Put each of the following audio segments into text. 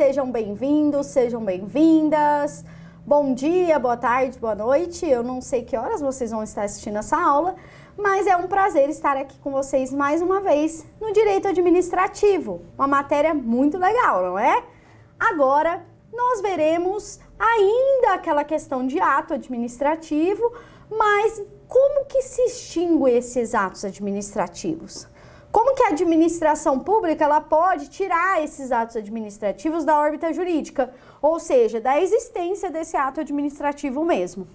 sejam bem-vindos, sejam bem-vindas. Bom dia, boa tarde, boa noite. Eu não sei que horas vocês vão estar assistindo essa aula, mas é um prazer estar aqui com vocês mais uma vez no Direito Administrativo. Uma matéria muito legal, não é? Agora, nós veremos ainda aquela questão de ato administrativo, mas como que se extingue esses atos administrativos? Como que a administração pública ela pode tirar esses atos administrativos da órbita jurídica, ou seja, da existência desse ato administrativo mesmo?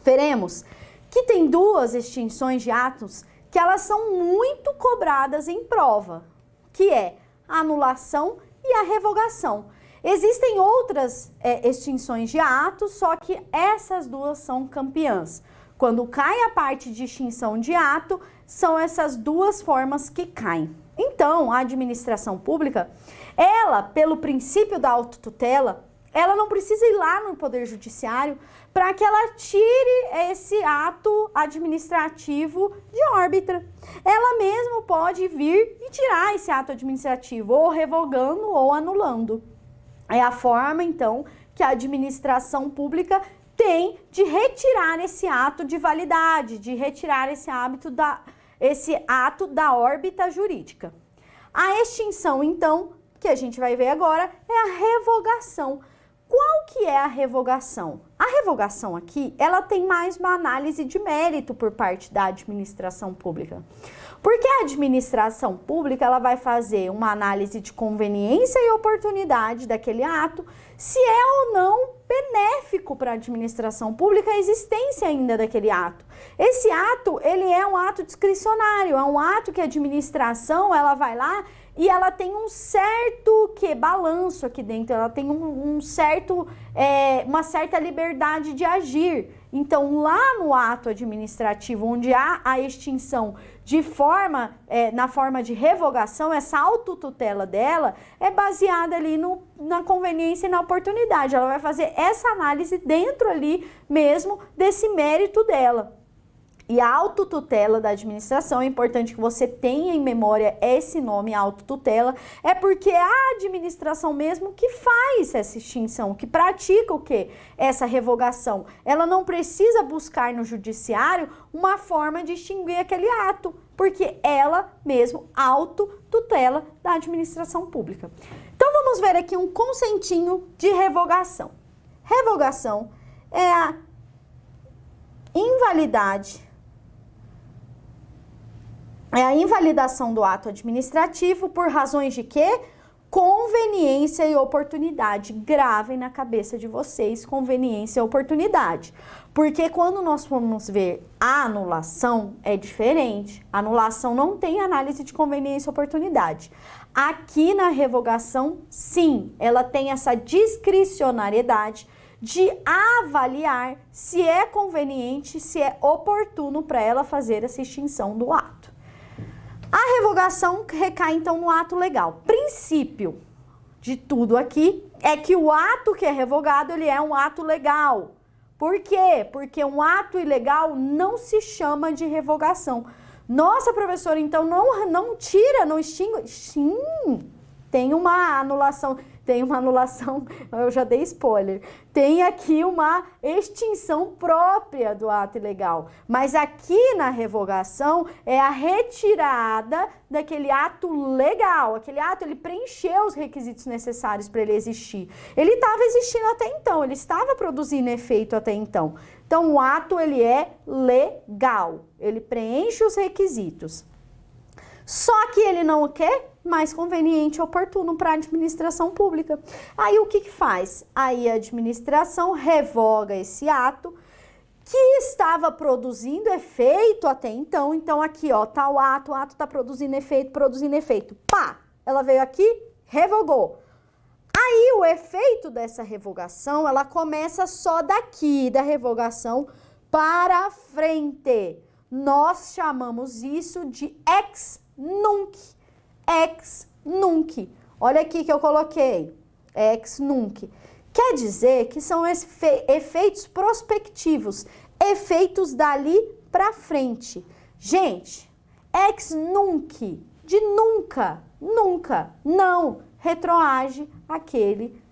Veremos que tem duas extinções de atos que elas são muito cobradas em prova, que é a anulação e a revogação. Existem outras extinções de atos, só que essas duas são campeãs. Quando cai a parte de extinção de ato, são essas duas formas que caem. Então, a administração pública, ela, pelo princípio da autotutela, ela não precisa ir lá no Poder Judiciário para que ela tire esse ato administrativo de órbita. Ela mesmo pode vir e tirar esse ato administrativo, ou revogando ou anulando. É a forma, então, que a administração pública tem de retirar esse ato de validade, de retirar esse ato da órbita jurídica. A extinção, então, que a gente vai ver agora, é a revogação. Qual que é a revogação? A revogação aqui, ela tem mais uma análise de mérito por parte da administração pública. Porque a administração pública, ela vai fazer uma análise de conveniência e oportunidade daquele ato, se é ou não benéfico para a administração pública a existência ainda daquele ato. Esse ato, ele é um ato discricionário, é um ato que a administração, ela vai lá e ela tem um certo balanço aqui dentro, ela tem uma certa liberdade de agir. Então, lá no ato administrativo, onde há a extinção na forma de revogação, essa autotutela dela é baseada ali na conveniência e na oportunidade. Ela vai fazer essa análise dentro ali mesmo desse mérito dela. E a autotutela da administração, é importante que você tenha em memória esse nome, autotutela, é porque é a administração mesmo que faz essa extinção, que pratica o quê? Essa revogação. Ela não precisa buscar no judiciário uma forma de extinguir aquele ato, porque ela mesmo autotutela da administração pública. Então vamos ver aqui um consentinho de revogação. Revogação é a invalidação do ato administrativo por razões de quê? Conveniência e oportunidade. Gravem na cabeça de vocês conveniência e oportunidade. Porque quando nós formos ver a anulação, é diferente. A anulação não tem análise de conveniência e oportunidade. Aqui na revogação, sim, ela tem essa discricionariedade de avaliar se é conveniente, se é oportuno para ela fazer essa extinção do ato. A revogação recai, então, no ato legal. Princípio de tudo aqui é que o ato que é revogado, ele é um ato legal. Por quê? Porque um ato ilegal não se chama de revogação. Nossa, professora, então não tira, não extingue? Sim, tem uma anulação, eu já dei spoiler, tem aqui uma extinção própria do ato ilegal, mas aqui na revogação é a retirada daquele ato legal, aquele ato ele preencheu os requisitos necessários para ele existir, ele estava existindo até então, ele estava produzindo efeito até então, então o ato ele é legal, ele preenche os requisitos, só que ele não quer mais conveniente e oportuno para a administração pública. Aí o que faz? Aí a administração revoga esse ato que estava produzindo efeito até então. Então aqui, ó, tá o ato está produzindo efeito. Pá! Ela veio aqui, revogou. Aí o efeito dessa revogação, ela começa só daqui da revogação para frente. Nós chamamos isso de ex nunc. Ex nunc. Olha aqui que eu coloquei. Ex nunc. Quer dizer que são efeitos prospectivos, efeitos dali para frente. Gente, ex nunc, de nunca, nunca, não, retroage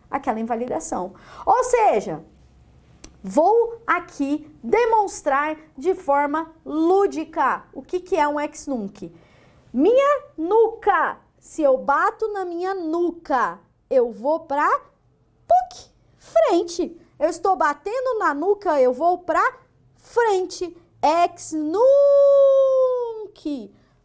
aquela invalidação. Ou seja, vou aqui demonstrar de forma lúdica o que é um ex nunc. Minha nuca, se eu bato na minha nuca, eu vou para frente. Eu estou batendo na nuca, eu vou para frente. Ex nunc.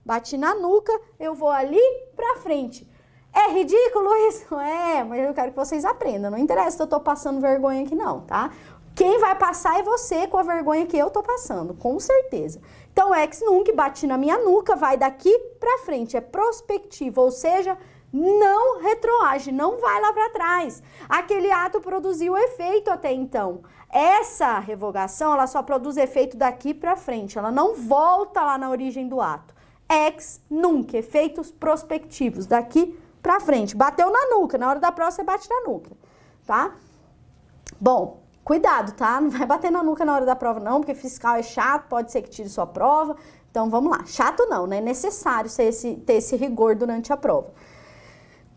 Bati na nuca, eu vou ali para frente. É ridículo isso? É, mas eu quero que vocês aprendam. Não interessa se eu tô passando vergonha aqui não, tá? Quem vai passar é você com a vergonha que eu tô passando, com certeza. Então, ex nunc, bati na minha nuca, vai daqui pra frente, é prospectivo, ou seja, não retroage, não vai lá pra trás. Aquele ato produziu efeito até então. Essa revogação, ela só produz efeito daqui pra frente, ela não volta lá na origem do ato. Ex nunc, efeitos prospectivos, daqui pra frente. Bateu na nuca, na hora da prova você bate na nuca, tá? Bom, cuidado, tá? Não vai bater na nuca na hora da prova não, porque fiscal é chato, pode ser que tire sua prova. Então, vamos lá. Chato não, né? É necessário ter esse rigor durante a prova.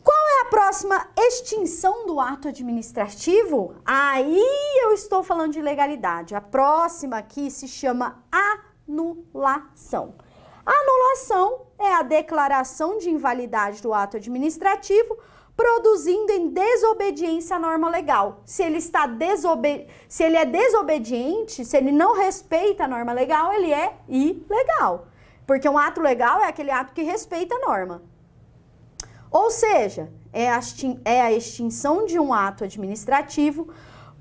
Qual é a próxima extinção do ato administrativo? Aí eu estou falando de legalidade. A próxima aqui se chama anulação. A anulação é a declaração de invalidade do ato administrativo, produzindo em desobediência à norma legal. Se ele é desobediente, se ele não respeita a norma legal, ele é ilegal. Porque um ato legal é aquele ato que respeita a norma. Ou seja, é a extinção de um ato administrativo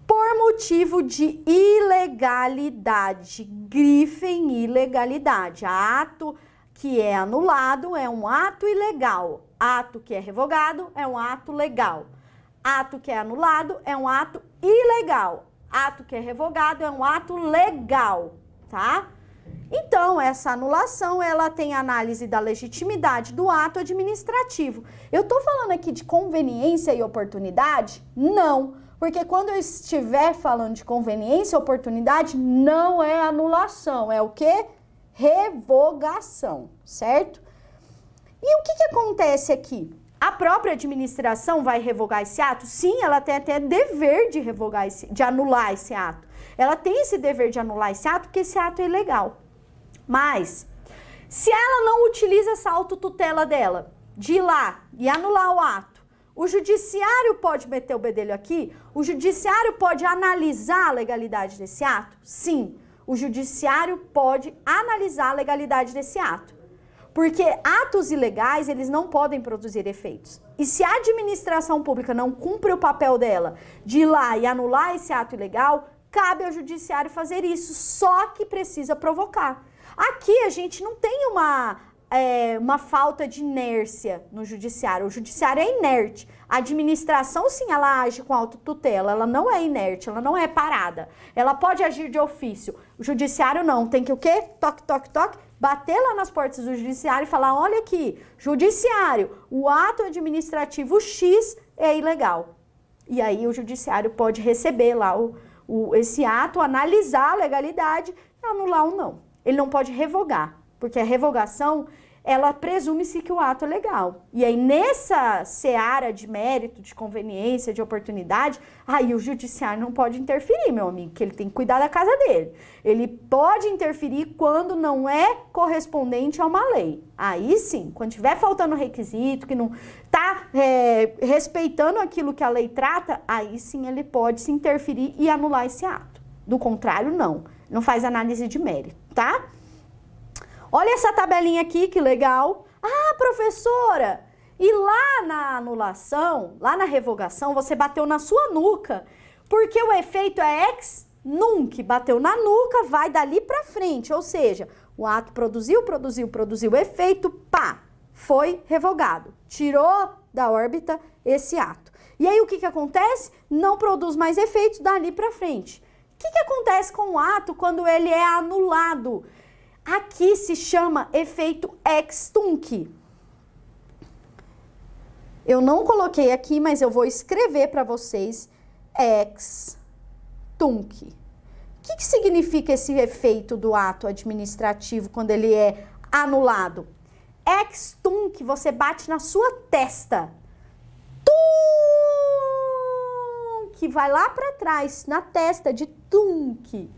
por motivo de ilegalidade. Grifem ilegalidade. Ato que é anulado é um ato ilegal. Ato que é revogado é um ato legal. Ato que é anulado é um ato ilegal. Ato que é revogado é um ato legal, tá? Então, essa anulação, ela tem análise da legitimidade do ato administrativo. Eu tô falando aqui de conveniência e oportunidade? Não, porque quando eu estiver falando de conveniência e oportunidade, não é anulação, é o quê? Revogação, certo? E o que acontece aqui? A própria administração vai revogar esse ato? Sim, ela tem até dever de anular esse ato. Ela tem esse dever de anular esse ato porque esse ato é ilegal. Mas, se ela não utiliza essa autotutela dela, de ir lá e anular o ato, o judiciário pode meter o bedelho aqui? O judiciário pode analisar a legalidade desse ato? Sim, o judiciário pode analisar a legalidade desse ato. Porque atos ilegais, eles não podem produzir efeitos. E se a administração pública não cumpre o papel dela de ir lá e anular esse ato ilegal, cabe ao judiciário fazer isso, só que precisa provocar. Aqui a gente não tem uma falta de inércia no judiciário. O judiciário é inerte. A administração, sim, ela age com autotutela. Ela não é inerte, ela não é parada. Ela pode agir de ofício. O judiciário não. Tem que o quê? Toque, toque, toque. Bater lá nas portas do judiciário e falar, olha aqui, judiciário, o ato administrativo X é ilegal. E aí o judiciário pode receber lá esse ato, analisar a legalidade e anular ou não. Ele não pode revogar, porque a revogação, ela presume-se que o ato é legal. E aí, nessa seara de mérito, de conveniência, de oportunidade, aí o judiciário não pode interferir, meu amigo, que ele tem que cuidar da casa dele. Ele pode interferir quando não é correspondente a uma lei. Aí sim, quando estiver faltando requisito, que não está respeitando aquilo que a lei trata, aí sim ele pode se interferir e anular esse ato. Do contrário, não. Não faz análise de mérito, tá? Olha essa tabelinha aqui, que legal. Ah, professora, e lá na anulação, lá na revogação, você bateu na sua nuca, porque o efeito é ex nunc, bateu na nuca, vai dali pra frente, ou seja, o ato produziu efeito, pá, foi revogado, tirou da órbita esse ato. E aí o que acontece? Não produz mais efeitos dali pra frente. O que acontece com o ato quando ele é anulado? Aqui se chama efeito ex tunc. Eu não coloquei aqui, mas eu vou escrever para vocês ex tunc. O que significa esse efeito do ato administrativo quando ele é anulado? Ex tunc, você bate na sua testa. que vai lá para trás, na testa de Tunque.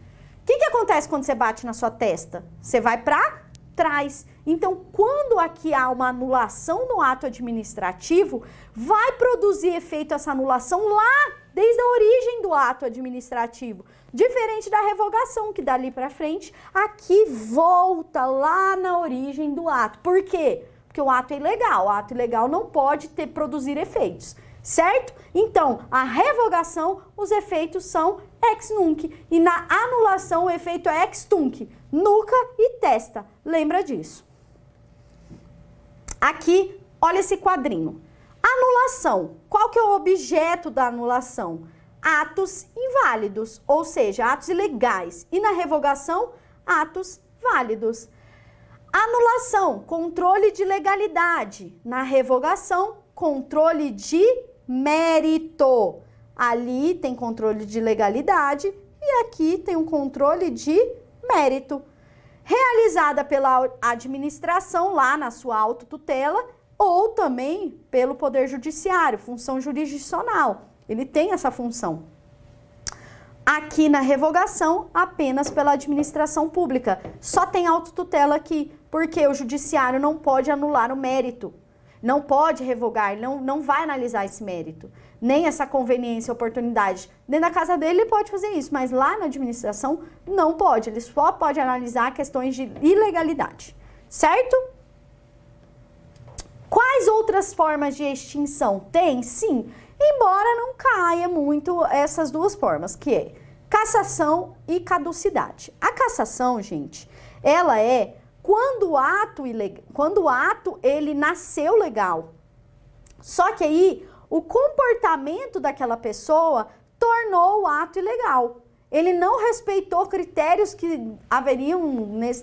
O que acontece quando você bate na sua testa? Você vai para trás. Então, quando aqui há uma anulação no ato administrativo, vai produzir efeito essa anulação lá, desde a origem do ato administrativo. Diferente da revogação, que dali para frente, aqui volta lá na origem do ato. Por quê? Porque o ato é ilegal. O ato ilegal não pode produzir efeitos, certo? Então, a revogação, os efeitos são ex nunc. E na anulação, o efeito é ex tunc. Nuca e testa. Lembra disso. Aqui, olha esse quadrinho. Anulação. Qual que é o objeto da anulação? Atos inválidos, ou seja, atos ilegais. E na revogação, atos válidos. Anulação, controle de legalidade. Na revogação, controle de mérito. Ali tem controle de legalidade e aqui tem um controle de mérito. Realizada pela administração lá na sua autotutela ou também pelo Poder Judiciário, função jurisdicional. Ele tem essa função. Aqui na revogação, apenas pela administração pública. Só tem autotutela aqui, porque o judiciário não pode anular o mérito. Não pode revogar, não vai analisar esse mérito. Nem essa conveniência, oportunidade. Dentro da casa dele ele pode fazer isso, mas lá na administração não pode. Ele só pode analisar questões de ilegalidade. Certo? Quais outras formas de extinção tem? Sim, embora não caia muito essas duas formas, que é cassação e caducidade. A cassação, gente, ela é quando o ato ele nasceu legal. Só que aí o comportamento daquela pessoa tornou o ato ilegal. Ele não respeitou critérios que haveriam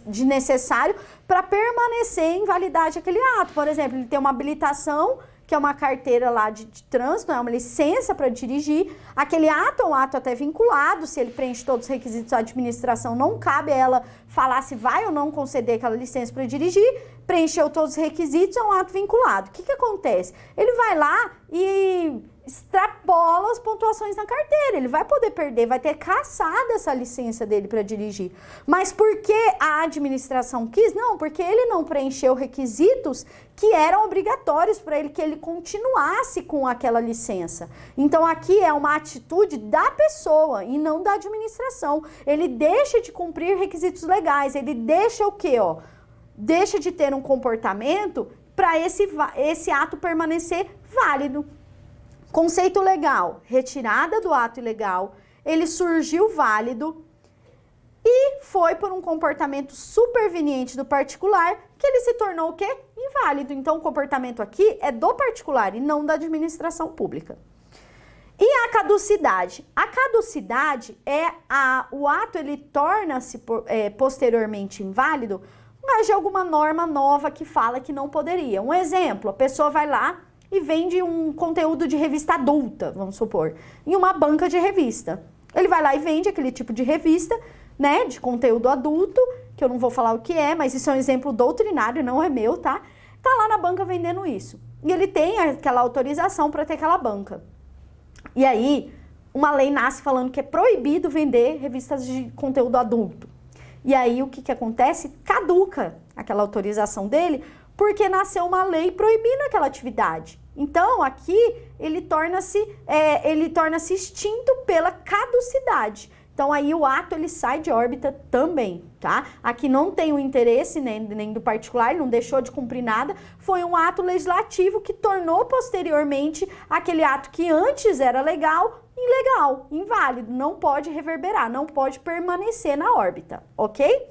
de necessário para permanecer em validade aquele ato. Por exemplo, ele tem uma habilitação, que é uma carteira lá de trânsito, é uma licença para dirigir. Aquele ato é um ato até vinculado, se ele preenche todos os requisitos da administração, não cabe a ela falar se vai ou não conceder aquela licença para dirigir. Preencheu todos os requisitos, é um ato vinculado. O que acontece? Ele vai lá e extrapola as pontuações na carteira, ele vai poder perder, vai ter cassado essa licença dele para dirigir. Mas por que a administração quis? Não, porque ele não preencheu requisitos que eram obrigatórios para ele, que ele continuasse com aquela licença. Então aqui é uma atitude da pessoa e não da administração. Ele deixa de cumprir requisitos legais, ele deixa o quê, ó? Deixa de ter um comportamento para esse ato permanecer válido. Conceito legal, retirada do ato ilegal, ele surgiu válido e foi por um comportamento superveniente do particular que ele se tornou o quê? Inválido. Então, o comportamento aqui é do particular e não da administração pública. E a caducidade? A caducidade é o ato, ele torna-se posteriormente inválido, mas de alguma norma nova que fala que não poderia. Um exemplo, a pessoa vai lá e vende um conteúdo de revista adulta, vamos supor, em uma banca de revista. Ele vai lá e vende aquele tipo de revista, né, de conteúdo adulto, que eu não vou falar o que é, mas isso é um exemplo doutrinário, não é meu, tá? Tá lá na banca vendendo isso. E ele tem aquela autorização para ter aquela banca. E aí, uma lei nasce falando que é proibido vender revistas de conteúdo adulto. E aí, o que acontece? Caduca aquela autorização dele, porque nasceu uma lei proibindo aquela atividade. Então, aqui, ele torna-se extinto pela caducidade. Então, aí o ato, ele sai de órbita também, tá? Aqui não tem o interesse nem do particular, ele não deixou de cumprir nada. Foi um ato legislativo que tornou posteriormente aquele ato que antes era legal, ilegal, inválido. Não pode reverberar, não pode permanecer na órbita, ok?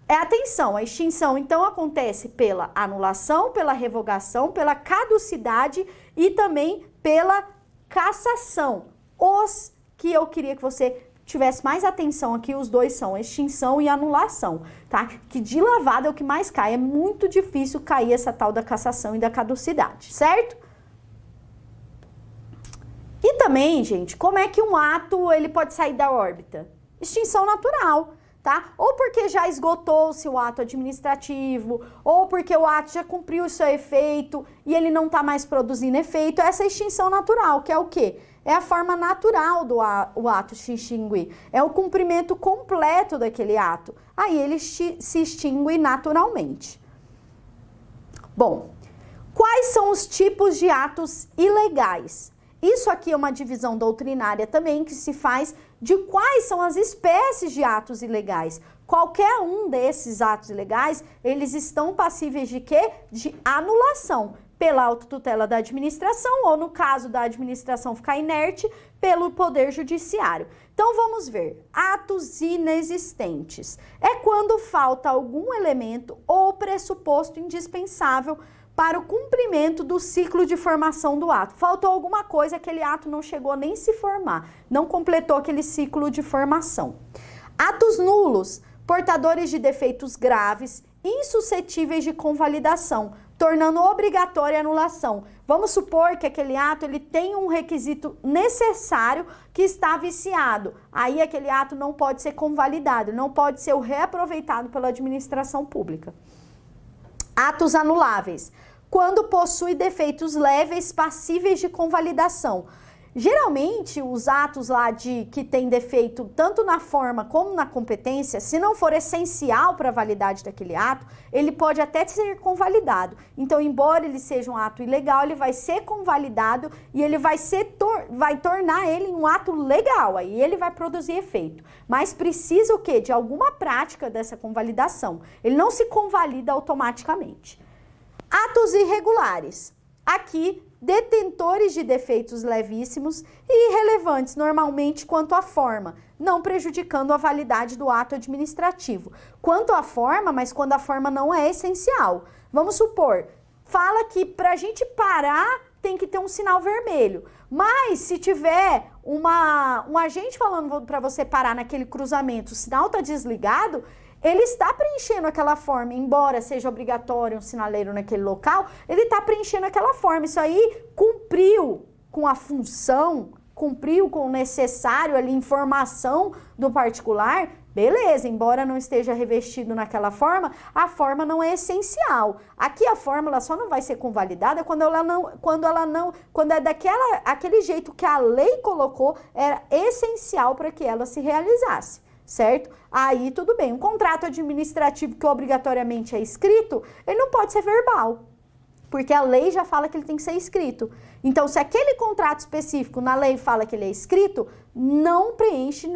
Atenção, a extinção, então, acontece pela anulação, pela revogação, pela caducidade e também pela cassação. Os que eu queria que você tivesse mais atenção aqui, os dois são extinção e anulação, tá? Que de lavada é o que mais cai, é muito difícil cair essa tal da cassação e da caducidade, certo? E também, gente, como é que um ato ele pode sair da órbita? Extinção natural. tá? Ou porque já esgotou-se o ato administrativo, ou porque o ato já cumpriu o seu efeito e ele não está mais produzindo efeito. Essa é a extinção natural, que é o quê? É a forma natural do ato se extinguir. É o cumprimento completo daquele ato. Aí ele se extingue naturalmente. Bom, quais são os tipos de atos ilegais? Isso aqui é uma divisão doutrinária também que se faz de quais são as espécies de atos ilegais. Qualquer um desses atos ilegais, eles estão passíveis de quê? De anulação pela autotutela da administração, ou no caso da administração ficar inerte, pelo Poder Judiciário. Então vamos ver, atos inexistentes. É quando falta algum elemento ou pressuposto indispensável para o cumprimento do ciclo de formação do ato. Faltou alguma coisa, aquele ato não chegou nem se formar, não completou aquele ciclo de formação. Atos nulos, portadores de defeitos graves, insuscetíveis de convalidação, tornando obrigatória a anulação. Vamos supor que aquele ato ele tem um requisito necessário que está viciado. Aí aquele ato não pode ser convalidado, não pode ser reaproveitado pela administração pública. Atos anuláveis, quando possui defeitos leves passíveis de convalidação. Geralmente, os atos lá que tem defeito tanto na forma como na competência, se não for essencial para a validade daquele ato, ele pode até ser convalidado. Então, embora ele seja um ato ilegal, ele vai ser convalidado e ele vai tornar ele um ato legal, aí ele vai produzir efeito. Mas precisa o quê? De alguma prática dessa convalidação. Ele não se convalida automaticamente. Atos irregulares. Aqui, detentores de defeitos levíssimos e irrelevantes, normalmente quanto à forma, não prejudicando a validade do ato administrativo. Quanto à forma, mas quando a forma não é essencial. Vamos supor, fala que para a gente parar tem que ter um sinal vermelho. Mas se tiver um agente falando para você parar naquele cruzamento, o sinal está desligado, ele está preenchendo aquela forma, embora seja obrigatório um sinaleiro naquele local, ele está preenchendo aquela forma. Isso aí cumpriu com a função, cumpriu com o necessário ali, informação do particular, beleza, embora não esteja revestido naquela forma, a forma não é essencial. Aqui a forma ela só não vai ser convalidada quando é aquele jeito que a lei colocou, era essencial para que ela se realizasse. Certo? Aí tudo bem. Um contrato administrativo que obrigatoriamente é escrito, ele não pode ser verbal, porque a lei já fala que ele tem que ser escrito. Então, se aquele contrato específico na lei fala que ele é escrito, não preenche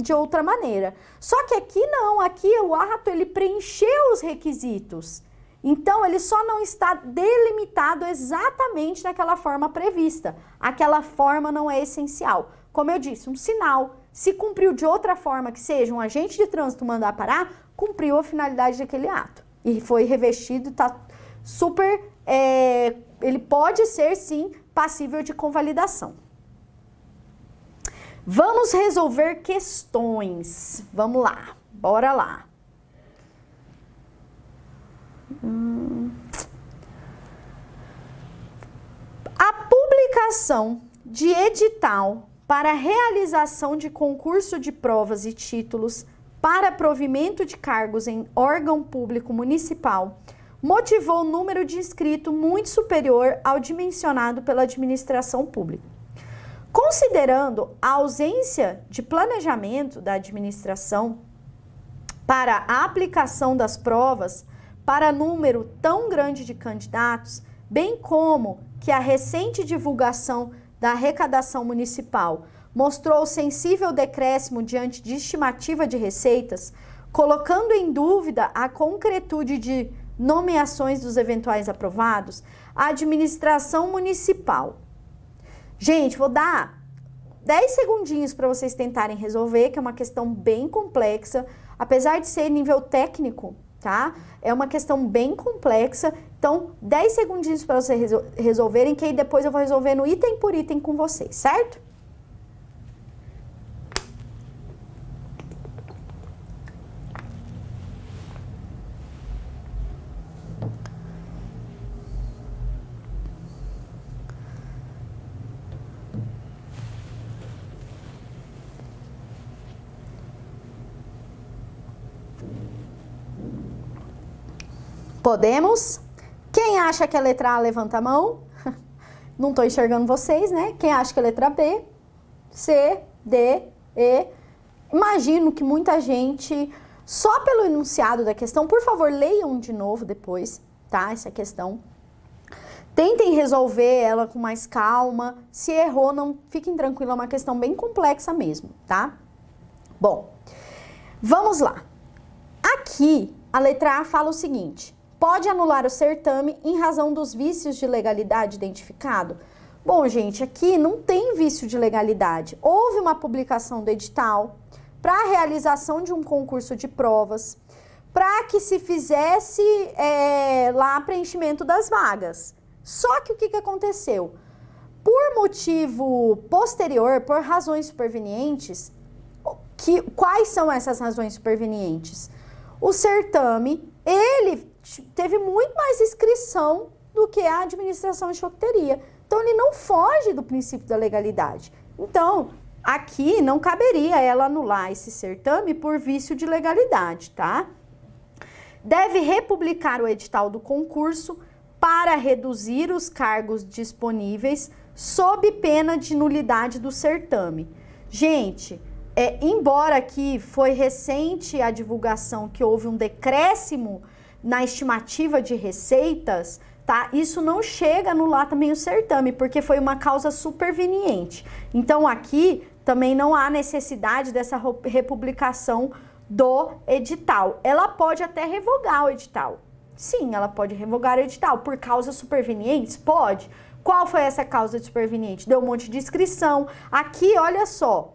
de outra maneira. Só que aqui não, aqui o ato ele preencheu os requisitos. Então, ele só não está delimitado exatamente naquela forma prevista. Aquela forma não é essencial. Como eu disse, um sinal. Se cumpriu de outra forma, que seja um agente de trânsito mandar parar, cumpriu a finalidade daquele ato. E foi revestido, está super... ele pode ser, sim, passível de convalidação. Vamos resolver questões. Vamos lá, bora lá. A publicação de edital para realização de concurso de provas e títulos para provimento de cargos em órgão público municipal motivou o número de inscritos muito superior ao dimensionado pela administração pública. Considerando a ausência de planejamento da administração para a aplicação das provas para número tão grande de candidatos, bem como que a recente divulgação da arrecadação municipal mostrou sensível decréscimo diante de estimativa de receitas, colocando em dúvida a concretude de nomeações dos eventuais aprovados, a administração municipal. Gente, vou dar 10 segundinhos para vocês tentarem resolver, que é uma questão bem complexa, apesar de ser nível técnico, tá? É uma questão bem complexa, então 10 segundinhos para vocês resolverem, que aí depois eu vou resolvendo item por item com vocês, certo? Podemos? Quem acha que é a letra A, levanta a mão. Não estou enxergando vocês, né? Quem acha que é a letra B, C, D, E. Imagino que muita gente, só pelo enunciado da questão, por favor, leiam de novo depois, tá? Essa questão. Tentem resolver ela com mais calma. Se errou, não fiquem tranquilos, é uma questão bem complexa mesmo, tá? Bom, vamos lá. Aqui, a letra A fala o seguinte: pode anular o certame em razão dos vícios de legalidade identificado? Bom, gente, aqui não tem vício de legalidade. Houve uma publicação do edital para a realização de um concurso de provas, para que se fizesse lá preenchimento das vagas. Só que o que aconteceu? Por motivo posterior, por razões supervenientes, quais são essas razões supervenientes? O certame, ele teve muito mais inscrição do que a administração de choqueteria. Então, ele não foge do princípio da legalidade. Então, aqui não caberia ela anular esse certame por vício de legalidade, tá? Deve republicar o edital do concurso para reduzir os cargos disponíveis sob pena de nulidade do certame. Gente, embora aqui foi recente a divulgação que houve um decréscimo na estimativa de receitas, tá? Isso não chega a anular também o certame, porque foi uma causa superveniente. Então, aqui também não há necessidade dessa republicação do edital. Ela pode até revogar o edital. Sim, ela pode revogar o edital. Por causas supervenientes? Pode. Qual foi essa causa de superveniente? Deu um monte de inscrição. Aqui, olha só.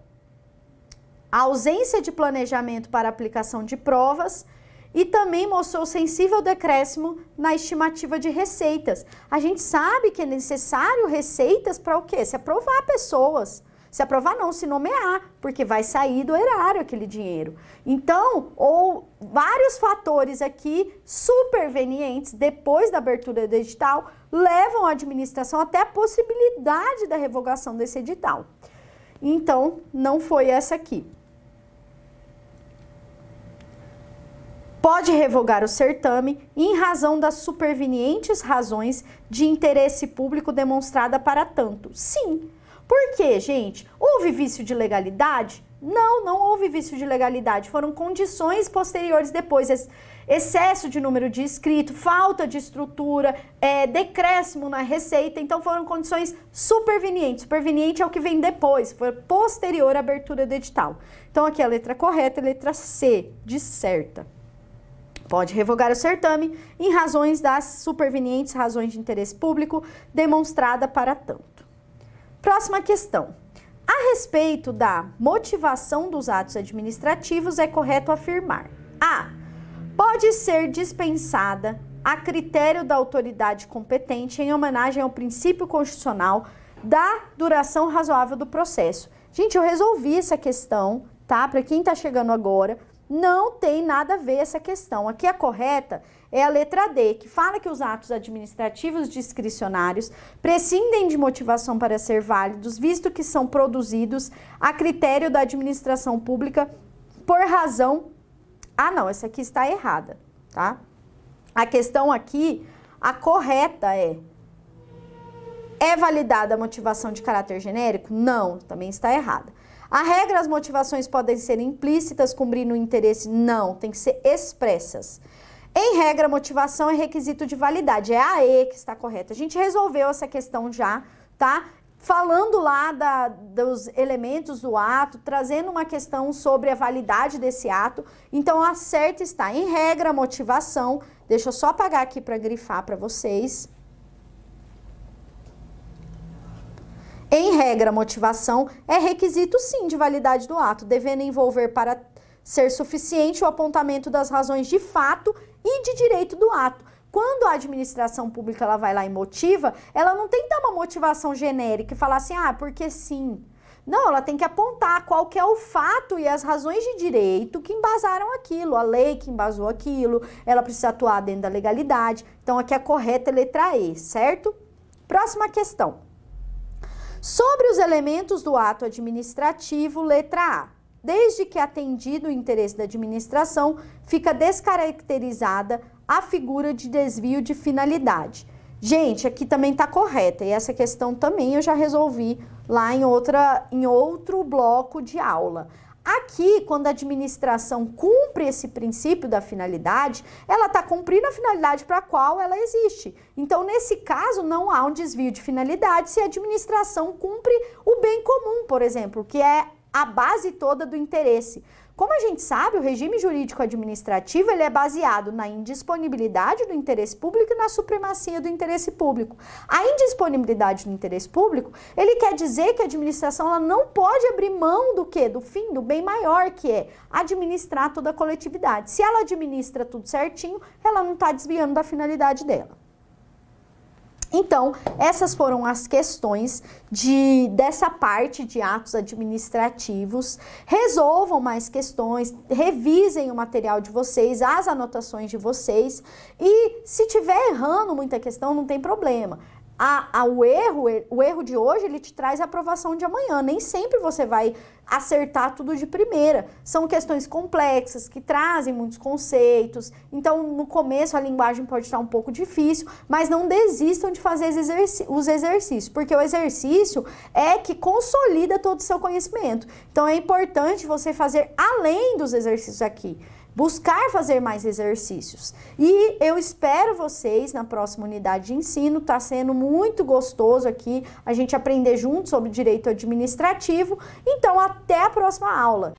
A ausência de planejamento para aplicação de provas e também mostrou sensível decréscimo na estimativa de receitas. A gente sabe que é necessário receitas para o quê? Se aprovar pessoas. Se aprovar não, se nomear, porque vai sair do erário aquele dinheiro. Então, ou vários fatores aqui supervenientes depois da abertura do edital levam a administração até a possibilidade da revogação desse edital. Então, não foi essa aqui. Pode revogar o certame em razão das supervenientes razões de interesse público demonstrada para tanto. Sim. Por quê, gente? Houve vício de legalidade? Não, não houve vício de legalidade. Foram condições posteriores depois. Excesso de número de inscritos, falta de estrutura, decréscimo na receita. Então, foram condições supervenientes. Superveniente é o que vem depois, foi posterior à abertura do edital. Então, aqui a letra correta é a letra C, de certa. Pode revogar o certame em razões das supervenientes razões de interesse público demonstrada para tanto. Próxima questão. A respeito da motivação dos atos administrativos, é correto afirmar: A. Pode ser dispensada a critério da autoridade competente em homenagem ao princípio constitucional da duração razoável do processo. Gente, eu resolvi essa questão, tá? Para quem tá chegando agora, não tem nada a ver essa questão. Aqui a correta é a letra D, que fala que os atos administrativos discricionários prescindem de motivação para ser válidos, visto que são produzidos a critério da administração pública por razão... Ah, não, essa aqui está errada, tá? A questão aqui, a correta é validada a motivação de caráter genérico? Não, também está errada. A regra, as motivações podem ser implícitas, cumprindo o interesse? Não, tem que ser expressas. Em regra, a motivação é requisito de validade. É a E que está correta. A gente resolveu essa questão já, tá? Falando lá dos elementos do ato, trazendo uma questão sobre a validade desse ato. Então, a certa está. Em regra, a motivação... Deixa eu só apagar aqui para grifar para vocês. Em regra, a motivação é requisito, sim, de validade do ato, devendo envolver para ser suficiente o apontamento das razões de fato e de direito do ato. Quando a administração pública ela vai lá e motiva, ela não tem que dar uma motivação genérica e falar assim, porque sim. Não, ela tem que apontar qual que é o fato e as razões de direito que embasaram aquilo, a lei que embasou aquilo, ela precisa atuar dentro da legalidade. Então, aqui a correta é a letra E, certo? Próxima questão. Sobre os elementos do ato administrativo, letra A. desde que atendido o interesse da administração, fica descaracterizada a figura de desvio de finalidade. Gente, aqui também está correta, e essa questão também eu já resolvi lá em outro bloco de aula. Aqui, quando a administração cumpre esse princípio da finalidade, ela está cumprindo a finalidade para a qual ela existe. Então, nesse caso, não há um desvio de finalidade se a administração cumpre o bem comum, por exemplo, que é a base toda do interesse. Como a gente sabe, o regime jurídico administrativo ele é baseado na indisponibilidade do interesse público e na supremacia do interesse público. A indisponibilidade do interesse público, ele quer dizer que a administração ela não pode abrir mão do quê? Do fim, do bem maior, que é administrar toda a coletividade. Se ela administra tudo certinho, ela não está desviando da finalidade dela. Então, essas foram as questões dessa parte de atos administrativos. Resolvam mais questões, revisem o material de vocês, as anotações de vocês. E se tiver errando muita questão, não tem problema. O erro de hoje, ele te traz a aprovação de amanhã. Nem sempre você vai acertar tudo de primeira. São questões complexas, que trazem muitos conceitos. Então, no começo, a linguagem pode estar um pouco difícil, mas não desistam de fazer os exercícios, porque o exercício é que consolida todo o seu conhecimento. Então, é importante você fazer além dos exercícios aqui. Buscar fazer mais exercícios. E eu espero vocês na próxima unidade de ensino. Está sendo muito gostoso aqui a gente aprender junto sobre direito administrativo. Então, até a próxima aula.